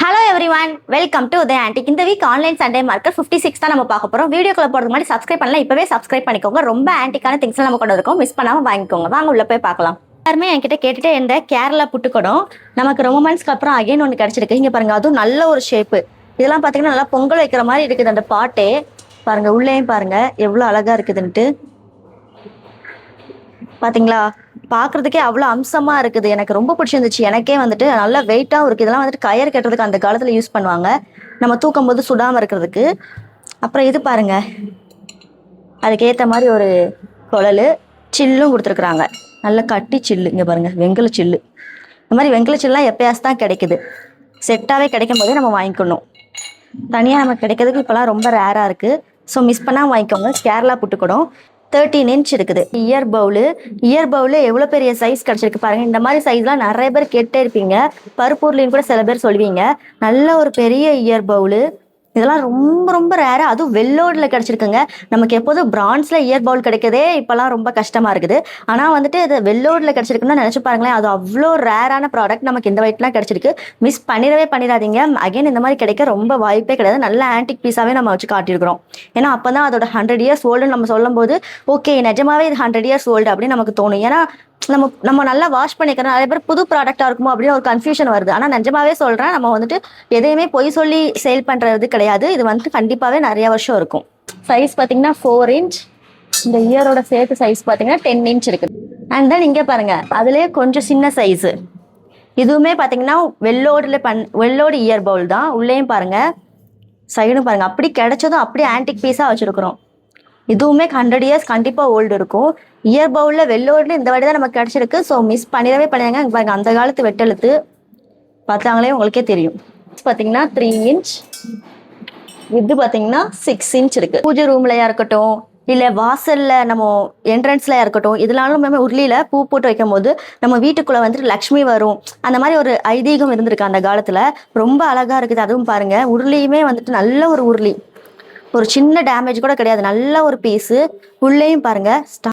Hello everyone, welcome to Udaya antique. இந்த week online Sunday market 56 தான் நம்ம பார்க்க போறோம். வீடியோக்குள்ள போறதுக்கு முன்னாடி சப்ஸ்கிரைப் பண்ணலாம், இப்பவே சப்ஸ்கிரைப் பண்ணிக்கோங்க. ரொம்ப ஆன்டிக்கான திங்ஸ் நம்ம கொண்டு இருக்கோம், மிஸ் பண்ணாம வாங்கிக்கோங்க. வாங்க உள்ள போய் பார்க்கலாம். எல்லாருமே என்கிட்ட கேட்டுட்டு இந்த கேரளா புட்டுக்கடம் நமக்கு ரொம்ப மந்த்ஸ்க்கு அப்புறம் அகைன் ஒன்று கிடைச்சிருக்கு. இங்க பாருங்க, அதுவும் நல்ல ஒரு ஷேப்பு. இதெல்லாம் பாத்தீங்கன்னா நல்லா பொங்கல் வைக்கிற மாதிரி இருக்குது. அந்த பாட்டே பாருங்க, உள்ளேயும் பாருங்க எவ்வளவு அழகா இருக்குதுன்ட்டு. பாத்தீங்களா, பாக்குறதுக்கே அவ்வளவு அம்சமா இருக்குது. எனக்கு ரொம்ப பிடிச்சிருந்துச்சு. எனக்கே வந்துட்டு நல்ல வெயிட்டாவும் இருக்கு. இதெல்லாம் வந்துட்டு கயிறு கட்டுறதுக்கு அந்த காலத்துல யூஸ் பண்ணுவாங்க, நம்ம தூக்கும் போது சுடாம இருக்கிறதுக்கு. அப்புறம் இது பாருங்க, அதுக்கேற்ற மாதிரி ஒரு குழல் சில்லும் கொடுத்துருக்குறாங்க. நல்லா கட்டி சில்லு. இங்க பாருங்க, வெங்கல சில்லு. இந்த மாதிரி வெங்கல சில்லாம் எப்பயாச்சும் தான் கிடைக்குது. செட்டாவே கிடைக்கும் போதே நம்ம வாங்கிக்கணும். தனியா நமக்கு கிடைக்கிறதுக்கு இப்பெல்லாம் ரொம்ப ரேரா இருக்கு. ஸோ மிஸ் பண்ணாம வாங்கிக்கோங்க. கேரளா புட்டுக்கடம் 13 இன்ச் இருக்குது. இயர் பவுலு எவ்வளோ பெரிய சைஸ் கிடச்சிருக்கு பாருங்க. இந்த மாதிரி சைஸ்லாம் நிறைய பேர் கேட்டே இருப்பீங்க. பருப்பூர்லேயும் கூட சில பேர் சொல்லுவீங்க. நல்ல ஒரு பெரிய இயர் பவுலு. இதெல்லாம் ரொம்ப ரொம்ப ரேரா, அதுவும் வெள்ளோடில் கிடச்சிருக்குங்க. நமக்கு எப்போதும் பிரான்ஸ்ல இயர் பவுல் கிடைக்கதே இப்போலாம் ரொம்ப கஷ்டமா இருக்குது. ஆனால் வந்துட்டு இது வெள்ளோடில் கிடச்சிருக்குன்னு நினச்சி பாருங்களேன். அது அவ்வளோ ரேரான ப்ராடக்ட் நமக்கு இந்த வெயிட்லாம் கிடச்சிருக்கு. மிஸ் பண்ணிடாதீங்க. அகைன் இந்த மாதிரி கிடைக்க ரொம்ப வாய்ப்பே கிடையாது. நல்ல ஆன்டிக் பீஸாவே நம்ம வச்சு காட்டியிருக்கிறோம். ஏன்னா அப்போ தான் அதோட 100 இயர்ஸ் ஓல்டுன்னு நம்ம சொல்லும் போது ஓகே, நிஜமாவே இது 100 இயர்ஸ் ஓல்டு அப்படின்னு நமக்கு தோணும். ஏன்னா நம்ம நல்லா வாஷ் பண்ணிக்கிறோம். நிறைய பேர் புது ப்ராடக்டா இருக்குமோ அப்படின்னு ஒரு கன்ஃபியூஷன் வருது. ஆனா நிஜமாவே சொல்றேன், நம்ம வந்துட்டு எதையுமே பொய் சொல்லி சேல் பண்றது கிடையாது. இது வந்துட்டு கண்டிப்பாவே நிறைய வருஷம் இருக்கும். சைஸ் பாத்தீங்கன்னா 4 இன்ச். இந்த இயரோட சேர்த்து சைஸ் பாத்தீங்கன்னா 10 இன்ச் இருக்கு. அண்ட் தென் இங்க பாருங்க, அதுலயே கொஞ்சம் சின்ன சைஸ். இதுவுமே பாத்தீங்கன்னா வெள்ளோடு இயர் பவுல் தான். உள்ளேயும் பாருங்க, சைடும் பாருங்க, அப்படி கிடைச்சதும் அப்படியே ஆன்டிக் பீஸா வச்சிருக்கிறோம். இதுவுமே 100 இயர்ஸ் கண்டிப்பா ஓல்டு இருக்கும். இயர் பவுல்ல வெள்ளோடுல இந்த வாட்டி தான் நமக்கு கிடைச்சிருக்கு. ஸோ மிஸ் பண்ணிடாங்க. பாருங்க, அந்த காலத்து வெட்டெழுத்து பார்த்தாங்களே உங்களுக்கே தெரியும். பாத்தீங்கன்னா 3 இன்ச். இது பாத்தீங்கன்னா 6 இன்ச் இருக்கு. பூஜை ரூம்லயா இருக்கட்டும், இல்ல வாசல்ல நம்ம என்ட்ரன்ஸ்லயா இருக்கட்டும், இதனாலும் உருளியில பூ போட்டு வைக்கும் போது நம்ம வீட்டுக்குள்ள வந்துட்டு லக்ஷ்மி வரும். அந்த மாதிரி ஒரு ஐதீகம் இருந்திருக்கு அந்த காலத்துல. ரொம்ப அழகா இருக்குது. அதுவும் பாருங்க, உருளியுமே வந்துட்டு நல்ல ஒரு உருளி, ஒரு சின்ன டேமேஜ் கூட கிடையாது. நல்ல ஒரு பீஸு. உள்ளேயும் பாருங்க,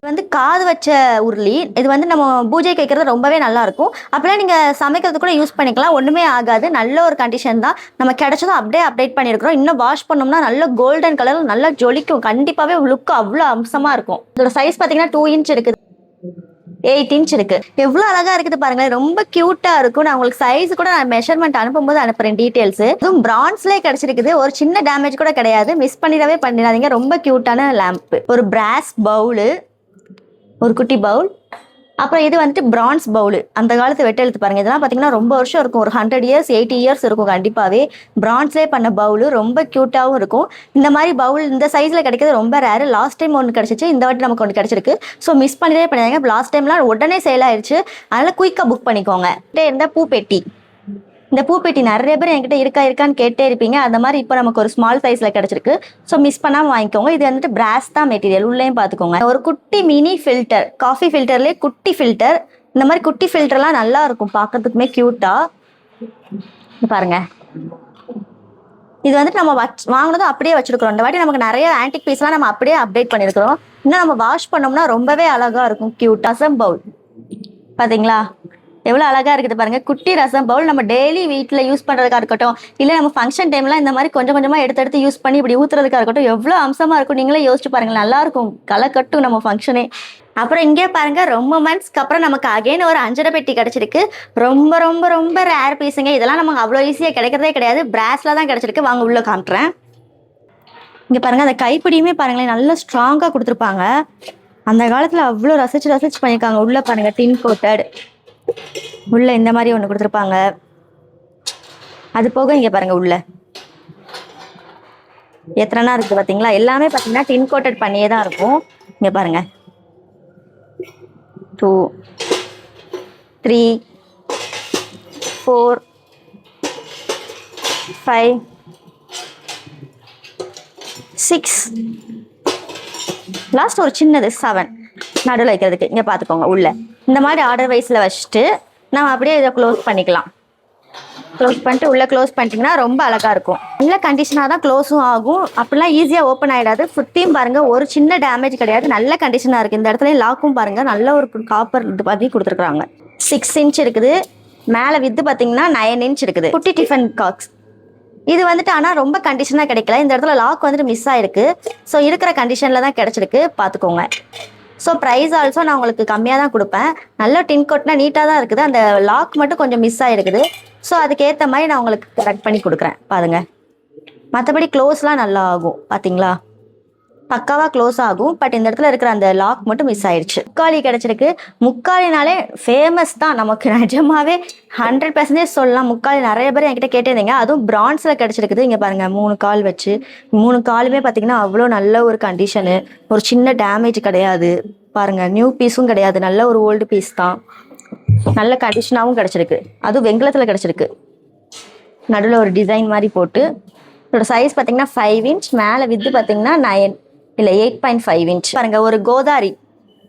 வந்து காது வச்ச உருளி. இது வந்து நம்ம பூஜை கேட்கறது ரொம்பவே நல்லா இருக்கும். அப்படிலாம் நீங்க சமைக்கிறது கூட யூஸ் பண்ணிக்கலாம், ஒண்ணுமே ஆகாது. நல்ல ஒரு கண்டிஷன் தான். நம்ம கிடைச்சதும் அப்படியே அப்டேட் பண்ணியிருக்கிறோம். இன்னும் வாஷ் பண்ணோம்னா நல்ல கோல்டன் கலர் நல்லா ஜொலிக்கும். கண்டிப்பாவே லுக் அவ்வளோ அம்சமா இருக்கும். இதோட சைஸ் பாத்தீங்கன்னா 2 இன்ச் இருக்குது. 8 இன்ச் இருக்கு. எவ்வளவு அழகா இருக்குது பாருங்களேன். ரொம்ப கியூட்டா இருக்கும். நான் உங்களுக்கு சைஸ் கூட நான் மெஷர்மெண்ட் அனுப்பும்போது அனுப்புறேன் டீடைல்ஸ். இதுவும் பிரான்ஸ்லேயே கிடைச்சிருக்குது. ஒரு சின்ன டேமேஜ் கூட கிடையாது. மிஸ் பண்ணிடாதீங்க. ரொம்ப கியூட்டான லேம்ப். ஒரு பிராஸ் பவுலு, ஒரு குட்டி பவுல். அப்புறம் இது வந்துட்டு பிரான்ஸ் பவுல். அந்த காலத்து வெட்டெழுத்து பாருங்க. இதெல்லாம் பாத்தீங்கன்னா ரொம்ப வருஷம் இருக்கும். ஒரு 100 இயர்ஸ் 80 இயர்ஸ் இருக்கும் கண்டிப்பாவே. பிரான்ஸ்லேயே பண்ண பவுல். ரொம்ப கியூட்டாவும் இருக்கும். இந்த மாதிரி பவுல் இந்த சைஸ்ல கிடைக்கிறது ரொம்ப ரேர். லாஸ்ட் டைம் ஒன்று கிடைச்சிச்சு, இந்த வாட்டி நமக்கு ஒன்று கிடைச்சிருக்கு. ஸோ மிஸ் பண்ணிடாதீங்க. லாஸ்ட் டைம்லாம் உடனே சேல் ஆயிடுச்சு. அதனால குயிக்கா புக் பண்ணிக்கோங்க. இந்த பூப்பெட்டி, இந்த பூப்பெட்டி நிறைய பேர் என்கிட்ட இருக்கான்னு கேட்டே இருப்பீங்க. அந்த மாதிரி இப்போ நமக்கு ஒரு ஸ்மால் சைஸ்ல கிடைச்சிருக்கு. ஸோ மிஸ் பண்ணாம வாங்கிக்கோங்க. இது வந்துட்டு பிராஸ் தான் மெட்டீரியல். உள்ளேயும் பார்த்துக்கோங்க. ஒரு குட்டி மினி ஃபில்டர், காஃபி ஃபில்டர்லேயே குட்டி ஃபில்டர். இந்த மாதிரி குட்டி ஃபில்டர்லாம் நல்லா இருக்கும், பார்க்கறதுக்குமே கியூட்டா பாருங்க. இது வந்துட்டு நம்ம வாங்கினதும் அப்படியே வச்சிருக்கிறோம். இந்த வாட்டி நமக்கு நிறைய ஆன்டிக் பீஸ்லாம் நம்ம அப்படியே அப்டேட் பண்ணியிருக்கிறோம். இன்னும் நம்ம வாஷ் பண்ணோம்னா ரொம்பவே அழகா இருக்கும். கியூட் ரசம் பவுல் பாத்தீங்களா, எவ்வளோ அழகா இருக்குது பாருங்க. குட்டி ரசம் பவுல். நம்ம டெய்லி வீட்டில் யூஸ் பண்ணுறதுக்காக இருக்கட்டும், இல்லை நம்ம ஃபங்க்ஷன் டைம்லாம் இந்த மாதிரி கொஞ்சம் கொஞ்சமாக எடுத்து யூஸ் பண்ணி இப்படி ஊற்றுறதுக்காக இருக்கட்டும், எவ்வளோ அம்சமாக இருக்கும். நீங்களே யோசிச்சு பாருங்க, நல்லா இருக்கும். களை கட்டும் நம்ம ஃபங்க்ஷனே. அப்புறம் இங்கே பாருங்க, ரொம்ப மந்த்ஸ்க்கு அப்புறம் நமக்கு அகைன் ஒரு 5 பெட்டி கிடைச்சிருக்கு. ரொம்ப ரொம்ப ரொம்ப ரேர் பீஸுங்க. இதெல்லாம் நமக்கு அவ்வளோ ஈஸியாக கிடைக்கிறதே கிடையாது. பிராஸ்ல தான் கிடைச்சிருக்கு. வாங்க உள்ள காமிட்டுறேன். இங்கே பாருங்க, அந்த கைப்பிடியுமே பாருங்களேன், நல்லா ஸ்ட்ராங்காக கொடுத்துருப்பாங்க. அந்த காலத்தில் அவ்வளோ ரசிச்சு பண்ணியிருக்காங்க. உள்ள பாருங்க, டின் கோட்டட். உள்ள இந்த மாதிரி ஒன்று கொடுத்துருப்பாங்க. அது போக இங்க பாருங்க, உள்ள எத்தனைனா இருக்கு பாத்தீங்களா. எல்லாமே பாத்தீங்கன்னா டின் கோட்டட் பண்ணியே தான் இருக்கும். இங்க பாருங்க, 2 3 4 5 6, லாஸ்ட் ஒரு சின்னது 7 நடுவில் வைக்கிறதுக்கு. இங்க பாத்துக்கோங்க. உள்ள இந்த மாதிரி ஆர்டர் வைஸ்ல வச்சுட்டு நம்ம அப்படியே இதை க்ளோஸ் பண்ணிக்கலாம். க்ளோஸ் பண்ணிட்டு உள்ள க்ளோஸ் பண்ணிட்டீங்கன்னா ரொம்ப அழகா இருக்கும். நல்ல கண்டிஷனாக தான் க்ளோஸும் ஆகும். அப்படிலாம் ஈஸியாக ஓப்பன் ஆகிடாது. சுற்றியும் பாருங்க, ஒரு சின்ன டேமேஜ் கிடையாது. நல்ல கண்டிஷனாக இருக்குது. இந்த இடத்துல லாக்கும் பாருங்க, நல்ல ஒரு காப்பர் இது பண்ணி கொடுத்துருக்குறாங்க. 6 இன்ச் இருக்குது. மேலே வித்து பார்த்தீங்கன்னா 9 இன்ச் இருக்குது. குட்டி டிஃபன் பாக்ஸ் இது வந்துட்டு. ஆனால் ரொம்ப கண்டிஷனாக கிடைக்கல. இந்த இடத்துல லாக் வந்துட்டு மிஸ் ஆயிருக்கு. ஸோ இருக்கிற கண்டிஷனில் தான் கிடைச்சிருக்கு, பார்த்துக்கோங்க. ஸோ ப்ரைஸ் ஆல்சோ நான் உங்களுக்கு கம்மியாக தான் கொடுப்பேன். நல்ல டின் கோட்னா நீட்டாக தான் இருக்குது. அந்த லாக் மட்டும் கொஞ்சம் மிஸ் ஆகிருக்குது. ஸோ அதுக்கேற்ற மாதிரி நான் உங்களுக்கு கரெக்ட் பண்ணி கொடுக்குறேன் பாருங்க. மற்றபடி க்ளோஸ்லாம் நல்லா ஆகும், பார்த்தீங்களா? பக்காவாக க்ளோஸ் ஆகும். பட் இந்த இடத்துல இருக்கிற அந்த லாக் மட்டும் மிஸ் ஆயிடுச்சு. முக்காலி கிடைச்சிருக்கு. முக்காலினாலே ஃபேமஸ் தான் நமக்கு, நிஜமாவே 100% சொல்லலாம். முக்காலி நிறைய பேர் என்கிட்ட கேட்டிருந்தீங்க. அதுவும் பிரான்ஸில் கிடைச்சிருக்குது. இங்கே பாருங்கள், 3 கால் வச்சு 3 காலுமே பார்த்தீங்கன்னா அவ்வளோ நல்ல ஒரு கண்டிஷனு. ஒரு சின்ன டேமேஜ் கிடையாது பாருங்கள். நியூ பீஸும் கிடையாது, நல்ல ஒரு ஓல்டு பீஸ் தான். நல்ல கண்டிஷனாகவும் கிடைச்சிருக்கு. அதுவும் வெங்கலத்தில் கிடைச்சிருக்கு. நடுவில் ஒரு டிசைன் மாதிரி போட்டு. இதோட சைஸ் பார்த்தீங்கன்னா 5 இன்ச். மேலே வித்து பார்த்தீங்கன்னா 9 இல்லை 8.5 இன்ச். பாருங்க, ஒரு கோதாரி,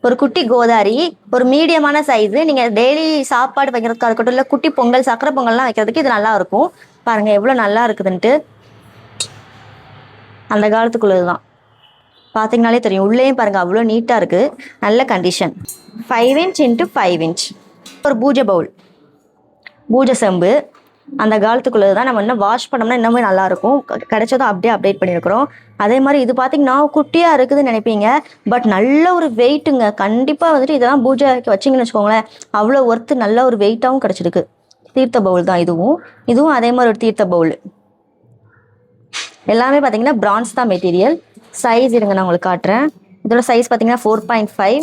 ஒரு குட்டி கோதாரி, ஒரு மீடியமான சைஸு. நீங்கள் டெய்லி சாப்பாடு வைக்கிறதுக்காக இருக்கட்டும், இல்லை குட்டி பொங்கல், சக்கரை பொங்கல்லாம் வைக்கிறதுக்கு இது நல்லா இருக்கும். பாருங்க எவ்வளோ நல்லா இருக்குதுன்ட்டு. அந்த காலத்துக்குள்ளது தான், பார்த்தீங்கனாலே தெரியும். உள்ளேயும் பாருங்க அவ்வளோ நீட்டாக இருக்குது, நல்ல கண்டிஷன். 5 inch into 5 inch. ஒரு பூஜை பவுல், பூஜை செம்பு, அந்த காலத்துக்குள்ளது தான். நம்ம இன்னும் வாஷ் பண்ணோம்னா இன்னுமே நல்லாயிருக்கும். கிடைச்சதும் அப்படியே அப்டேட் பண்ணியிருக்கிறோம். அதே மாதிரி இது பார்த்தீங்கன்னா குட்டியாக இருக்குதுன்னு நினைப்பீங்க, பட் நல்ல ஒரு வெயிட்டுங்க. கண்டிப்பாக வந்துட்டு இதெல்லாம் பூஜைக்கு வச்சிங்கன்னு வச்சுக்கோங்களேன், அவ்வளோ ஒர்த்து. நல்ல ஒரு வெயிட்டாகவும் கிடச்சிருக்கு. தீர்த்த பவுல் தான் இதுவும் அதே மாதிரி ஒரு தீர்த்த பவுல். எல்லாமே பார்த்தீங்கன்னா பிரான்ஸ் தான் மெட்டீரியல். சைஸ் இருங்க நான் உங்களுக்கு காட்டுறேன். இதோட சைஸ் பார்த்தீங்கன்னா 4.5.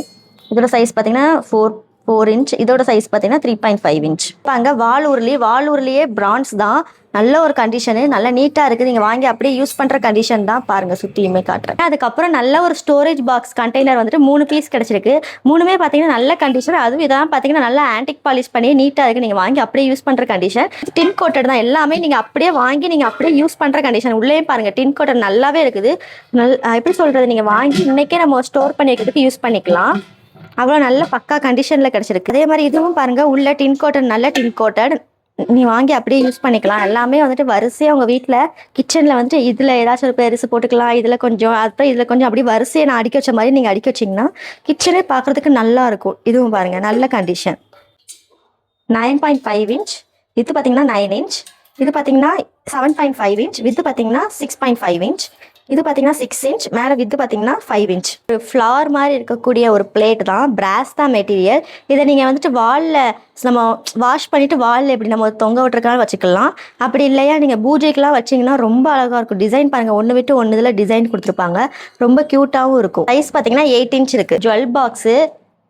இதோட சைஸ் பார்த்தீங்கன்னா 4 இன்ச். இதோட சைஸ் பார்த்தீங்கன்னா 3.5 இன்ச். இப்போ அங்கே வாலூர்லேயே பிரான்ஸ் தான். நல்ல ஒரு கண்டிஷனு, நல்ல நீட்டாக இருக்குது. நீங்கள் வாங்கி அப்படியே யூஸ் பண்ணுற கண்டிஷன் தான். பாருங்கள், சுற்றியுமே காட்டுறேன். அதுக்கப்புறம் நல்ல ஒரு ஸ்டோரேஜ் பாக்ஸ் கண்டெய்னர் வந்துட்டு 3 பீஸ் கிடச்சிருக்கு. 3மே பார்த்தீங்கன்னா நல்ல கண்டிஷன். அதுவும் இதெல்லாம் பார்த்தீங்கன்னா நல்லா ஆன்டிக் பாலிஷ் பண்ணி நீட்டாக இருக்குது. நீங்கள் வாங்கி அப்படியே யூஸ் பண்ணுற கண்டிஷன். டின் கோட்டட் தான் எல்லாமே. நீங்கள் அப்படியே வாங்கி நீங்கள் அப்படியே யூஸ் பண்ணுற கண்டிஷன். உள்ளே பாருங்கள், டின் கோட்டட் நல்லாவே இருக்குது. எப்படி சொல்கிறது, நீங்கள் வாங்கி இன்றைக்கே நம்ம ஸ்டோர் பண்ணி வைக்கிறதுக்கு யூஸ் பண்ணிக்கலாம். அவ்வளோ நல்ல பக்கா கண்டிஷனில் கிடச்சிருக்கு. அதே மாதிரி இதுவும் பாருங்கள், உள்ள டின் கோட்டட், நல்ல டின் கோட்டட். நீ வாங்கி அப்படியே யூஸ் பண்ணிக்கலாம். எல்லாமே வந்துட்டு வரிசையாக உங்கள் வீட்டில் கிச்சனில் வந்துட்டு இதில் ஏதாச்சும் ஒரு பெருசு போட்டுக்கலாம், இதில் கொஞ்சம், அப்புறம் இதில் கொஞ்சம், அப்படி வரிசையை நான் அடுக்கி வச்ச மாதிரி நீங்கள் அடுக்கி வச்சிங்கன்னா கிச்சனே பார்க்குறதுக்கு நல்லா இருக்கும். இதுவும் பாருங்கள், நல்ல கண்டிஷன். 9.5 இன்ச். இது பார்த்தீங்கன்னா 9 இன்ச். இது பார்த்தீங்கன்னா 7.5 இன்ச். வித்து பார்த்தீங்கன்னா 6.5 இன்ச். இது பார்த்தீங்கன்னா 6 இன்ச். மேலே வித்து பார்த்தீங்கன்னா 5 இன்ச். ஒரு ஃப்ளவர் மாதிரி இருக்கக்கூடிய ஒரு பிளேட் தான். பிராஸ் தான் மெட்டீரியல். இதை நீங்கள் வந்துட்டு வாலில் நம்ம வாஷ் பண்ணிவிட்டு வாலில் எப்படி நம்ம தொங்க விட்டுருக்காலும் வச்சுக்கலாம். அப்படி இல்லையா நீங்கள் பூஜைக்கெலாம் வச்சிங்கன்னா ரொம்ப அழகாக இருக்கும். டிசைன் பாருங்கள், ஒன்று விட்டு ஒன்று இதில் டிசைன் கொடுத்துருப்பாங்க. ரொம்ப க்யூட்டாகவும் இருக்கும். சைஸ் பார்த்தீங்கன்னா 8 இன்ச் இருக்குது.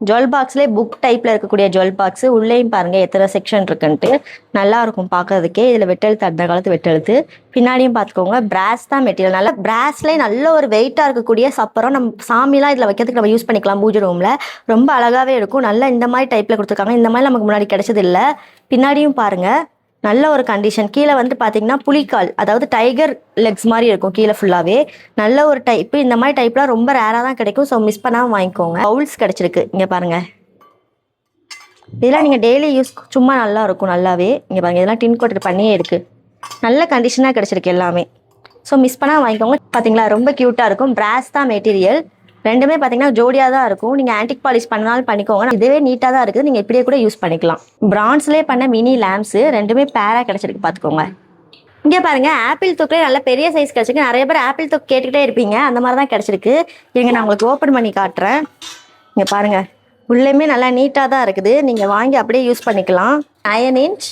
ஜுவல் பாக்ஸ்லேயே புக் டைப்பில் இருக்கக்கூடிய ஜுவல் பாக்ஸு. உள்ளேயும் பாருங்கள் எத்தனை செக்ஷன் இருக்குன்ட்டு. நல்லா இருக்கும் பார்க்கறதுக்கே. இதில் வெட்டெழுத்து, அந்த காலத்து வெட்டெழுத்து. பின்னாடியும் பார்த்துக்கோங்க, பிராஸ் தான் மெட்டீரியல். நல்லா பிராஸ்லேயே நல்ல ஒரு வெயிட்டாக இருக்கக்கூடிய சப்பரம். நம்ம சாமிலாம் இதில் வைக்கிறதுக்கு நம்ம யூஸ் பண்ணிக்கலாம் பூஜை ரூமில். ரொம்ப அழகாகவே இருக்கும். நல்லா இந்த மாதிரி டைப்பில் கொடுத்துருக்காங்க. இந்த மாதிரி நமக்கு முன்னாடி கிடைச்சது இல்லை. பின்னாடியும் பாருங்கள், நல்ல ஒரு கண்டிஷன். கீழே வந்து பார்த்தீங்கன்னா புலிக்கால், அதாவது டைகர் லெக்ஸ் மாதிரி இருக்கும் கீழே ஃபுல்லாகவே. நல்ல ஒரு டைப்பு. இந்த மாதிரி டைப்லாம் ரொம்ப ரேராக தான் கிடைக்கும். ஸோ மிஸ் பண்ணாமல் வாங்கிக்கோங்க. பவுல்ஸ் கிடச்சிருக்கு. இங்கே பாருங்கள், இதெல்லாம் நீங்கள் டெய்லி யூஸ் சும்மா நல்லா இருக்கும் நல்லாவே. இங்கே பாருங்கள், இதெல்லாம் டின் கோட்டட் பண்ணியே இருக்குது. நல்ல கண்டிஷனாக கிடச்சிருக்கு எல்லாமே. ஸோ மிஸ் பண்ணாமல் வாங்கிக்கோங்க. பார்த்தீங்களா, ரொம்ப க்யூட்டாக இருக்கும். பிராஸ் தான் மெட்டீரியல். ரெண்டுமே பார்த்தீங்கன்னா ஜோடியாக தான் இருக்கும். நீங்கள் ஆன்டிக் பாலிஷ் பண்ணாலும் பண்ணிக்கோங்க. இதுவே நீட்டாக தான் இருக்குது. நீங்கள் இப்படியே கூட யூஸ் பண்ணிக்கலாம். பிரான்ஸ்லேயே பண்ண மினி லேம்ப்ஸு ரெண்டுமே பேராக கிடச்சிருக்கு, பார்த்துக்கோங்க. இங்கே பாருங்கள், ஆப்பிள் தூக்கிலே நல்ல பெரிய சைஸ் கிடச்சிருக்கு. நிறைய பேர் ஆப்பிள் தூக்கு கேட்டுக்கிட்டே இருப்பீங்க, அந்த மாதிரி தான் கிடச்சிருக்கு. இங்கே நான் உங்களுக்கு ஓப்பன் பண்ணி காட்டுறேன். இங்கே பாருங்கள், உள்ளேயுமே நல்லா நீட்டாக தான் இருக்குது. நீங்கள் வாங்கி அப்படியே யூஸ் பண்ணிக்கலாம். 9 இன்ச்.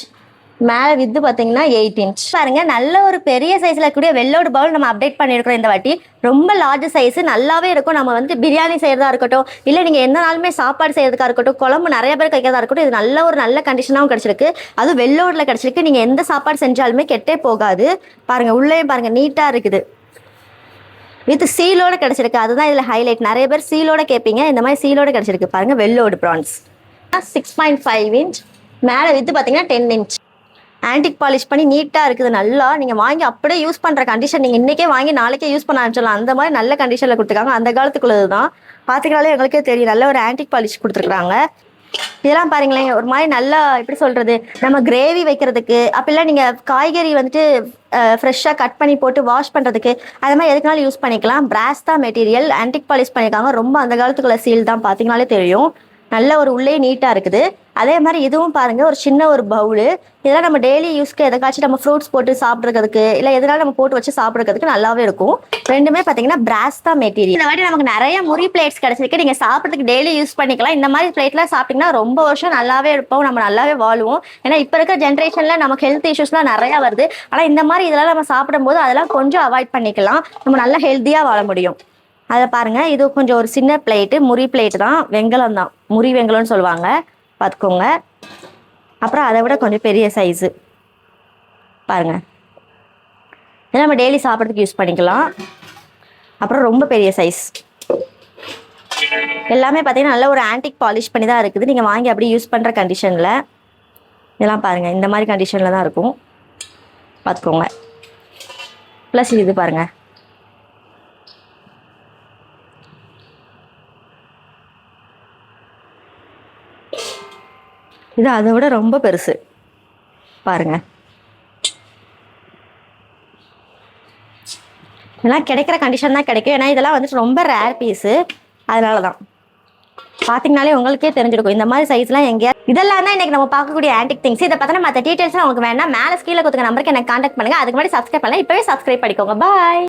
மேலே வித்து பார்த்தீங்கன்னா 8 இன்ச். பாருங்க, நல்ல ஒரு பெரிய சைஸில் இருக்கக்கூடிய வெள்ளோடு பவுல் நம்ம அப்டேட் பண்ணியிருக்கிறோம் இந்த வாட்டி. ரொம்ப லார்ஜ் சைஸு, நல்லாவே இருக்கும். நம்ம வந்து பிரியாணி செய்கிறதா இருக்கட்டும், இல்லை நீங்கள் எந்த நாளுமே சாப்பாடு செய்கிறதுக்காக இருக்கட்டும், குழம்பு நிறைய பேர் கைக்கிறதா இருக்கட்டும், இது நல்ல கண்டிஷனாகவும் கிடச்சிருக்கு. அதுவும் வெள்ளோடில் கிடச்சிருக்கு. நீங்கள் எந்த சாப்பாடு செஞ்சாலுமே கெட்டே போகாது. பாருங்கள், உள்ளேயும் பாருங்கள் நீட்டாக இருக்குது. வித் சீலோட கிடச்சிருக்கு. அதுதான் இதில் ஹைலைட். நிறைய பேர் சீலோட கேட்பீங்க, இந்த மாதிரி சீலோட கிடச்சிருக்கு. பாருங்கள், வெள்ளோடு ப்ரான்ஸ். 6.5 இன்ச். மேலே வித்து பார்த்தீங்கன்னா 10 இன்ச். ஆன்டிக் பாலிஷ் பண்ணி நீட்டாக இருக்குது. நல்லா நீங்கள் வாங்கி அப்படியே யூஸ் பண்ணுற கண்டிஷன். நீங்கள் இன்றைக்கே வாங்கி நாளைக்கே யூஸ் பண்ண ஆரம்பிச்சிடலாம். அந்த மாதிரி நல்ல கண்டிஷனில் கொடுத்துருக்காங்க. அந்த காலத்துக்குள்ளது தான். பார்த்திங்கனாலே எங்களுக்கே தெரியும், நல்ல ஒரு ஆன்டிக் பாலிஷ் கொடுத்துருக்குறாங்க. இதெல்லாம் பாருங்களேன், ஒரு மாதிரி நல்லா எப்படி சொல்கிறது, நம்ம கிரேவி வைக்கிறதுக்கு, அப்படிலாம் நீங்கள் காய்கறி வந்துட்டு ஃப்ரெஷ்ஷாக கட் பண்ணி போட்டு வாஷ் பண்ணுறதுக்கு, அது மாதிரி எதுக்குனாலும் யூஸ் பண்ணிக்கலாம். பிராஸ் தான் மெட்டீரியல். ஆன்டிக் பாலிஷ் பண்ணியிருக்காங்க. ரொம்ப அந்த காலத்துக்குள்ள சீல் தான். பார்த்தீங்கனாலே தெரியும். நல்ல ஒரு உள்ளே நீட்டாக இருக்குது. அதே மாதிரி இதுவும் பாருங்க, ஒரு சின்ன ஒரு பவுலு. இதெல்லாம் நம்ம டெய்லி யூஸ்க்கு எதுக்காச்சும் நம்ம ஃப்ரூட்ஸ் போட்டு சாப்பிட்றதுக்கு, இல்லை எதனால நம்ம போட்டு வச்சு சாப்பிட்றதுக்கு நல்லாவே இருக்கும். ரெண்டுமே பார்த்தீங்கன்னா பிராஸ் தான் மெட்டீரியல். இந்த வாட்டி நமக்கு நிறைய முறி பிளேட்ஸ் கிடைச்சிருக்கு. நீங்கள் சாப்பிட்றதுக்கு டெய்லி யூஸ் பண்ணிக்கலாம். இந்த மாதிரி பிளேட்லாம் சாப்பிட்டீங்கன்னா ரொம்ப வருஷம் நல்லாவே இருப்போம், நம்ம நல்லாவே வாழுவோம். ஏன்னா இப்போ இருக்க ஜென்ரேஷனில் நமக்கு ஹெல்த் இஷ்யூஸ்லாம் நிறையா வருது. ஆனால் இந்த மாதிரி இதெல்லாம் நம்ம சாப்பிடும்போது அதெல்லாம் கொஞ்சம் அவாய்ட் பண்ணிக்கலாம், நம்ம நல்லா ஹெல்த்தியாக வாழ முடியும். அதை பாருங்க, இது கொஞ்சம் ஒரு சின்ன பிளேட்டு, முறி பிளேட்டு தான், வெங்கலம் தான், முறி வெங்கலம்னு சொல்லுவாங்க, பார்த்துக்கோங்க. அப்புறம் அதை விட கொஞ்சம் பெரிய சைஸு பாருங்க, இதை நம்ம டெய்லி சாப்பிட்றதுக்கு யூஸ் பண்ணிக்கலாம். அப்புறம் ரொம்ப பெரிய சைஸ் எல்லாமே பார்த்தீங்கன்னா நல்ல ஒரு ஆன்டிக் பாலிஷ் பண்ணி தான் இருக்குது. நீங்கள் வாங்கி அப்படியே யூஸ் பண்ணுற கண்டிஷனில் இதெல்லாம் பாருங்கள், இந்த மாதிரி கண்டிஷனில் தான் இருக்கும், பார்த்துக்கோங்க. ப்ளஸ் இது பாருங்கள், இது அதை விட ரொம்ப பெருசு பாருங்க. இதெல்லாம் கிடைக்கிற கண்டிஷன் தான் கிடைக்கும், ஏன்னா இதெல்லாம் வந்துட்டு ரொம்ப ரேர் பீஸு, அதனால தான். பார்த்தீங்கனாலே உங்களுக்கே தெரிஞ்சிருக்கும் இந்த மாதிரி சைஸ்லாம் எங்கேயா. இதெல்லாம் தான் இன்னைக்கு நம்ம பார்க்கக்கூடிய ஆன்டிக் திங்ஸ். இதை பார்த்தா மற்ற டீட்டெயில்ஸ் உங்களுக்கு வேணா மேலே கீழே கொடுத்துக்க நம்பருக்கு எனக்கு கான்டாக்ட் பண்ணுங்க. அதுக்கு முன்னாடி சப்ஸ்கிரைப் பண்ணலாம், இப்போவே சப்ஸ்கிரைப் பண்ணிக்கோங்க. பாய்.